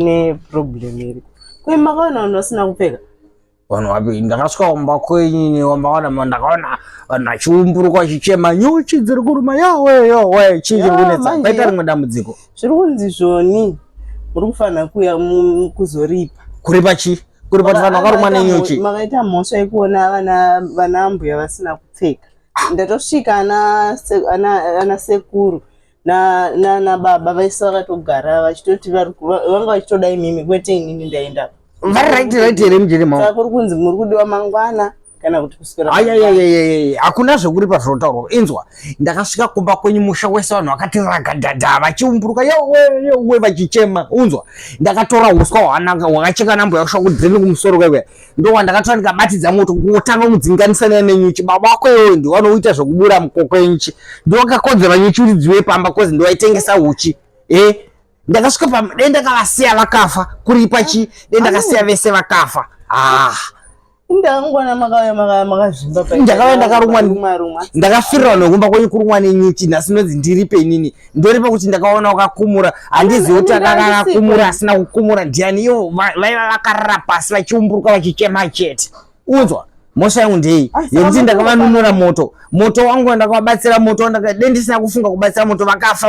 Ne problem iri. Kwa makana unasina kupeka. Wapi ndakasika omba kwenye omba ndakaona na chumburuka chichema nyuchi dziri kuruma yawe chiji kunetsa paita rimwe dambudziko. Zviri kunzi zvoni muri kufana kuya kuzoripa. Kuripa chi? Kuripa tafana karumwa nenyuchi. Makaita mhosva yekuona vana ambuya vasina kupfeka. Ndatosvika ana sekuru na baba vaisa vakatogara vachitoti vanga vachitoda imimi kwete inini ndaenda. Right here mjini mama. Saka kuri kunzi muri kudiwa mangwana kana kuti kuswera. Hakuna zvekuripa zvotaurwa. Inzwa. Ndakasvika kumba kwenyu musha wese vanhu vakati ragadhadha vachiumburuka yewe vachichema. Unzwa. Ndakatora huswa hwanaka hwakacheka nambuya kusha kudhini kumusoro kwekwe. Ndo wandakatora ndikabatidza moto kutanga kudzinganisa nenyuchi. Baba wako iwewe ndiye wanoita zvekubura mukoko nyuchi. Ndiye wakakodzera nyuchi kuti dziwe pamba kozi ndiye waitengesa uchi. Ndakasvika padenda kavasiya vakafa kuripa chi denda kasiya vese vakafa. Ndakangwana makazvimba pa. Ndakaenda karumwa ndakafirwa nokumba kwenyu kurumwa nenyuchi nhasi nodzi ndiripe inini. Ndoripa kuti ndakaona wakakumura handizi kuti akakumura asina kukumura ndiani ivo vaiva vakarara pasi vachiumburuka vachichema chete. Unzwa mhosva yangu ndei yekuti ndakavanunura moto wangu ndakavabatsira moto dendisina kufunga kubatsira moto vakafa.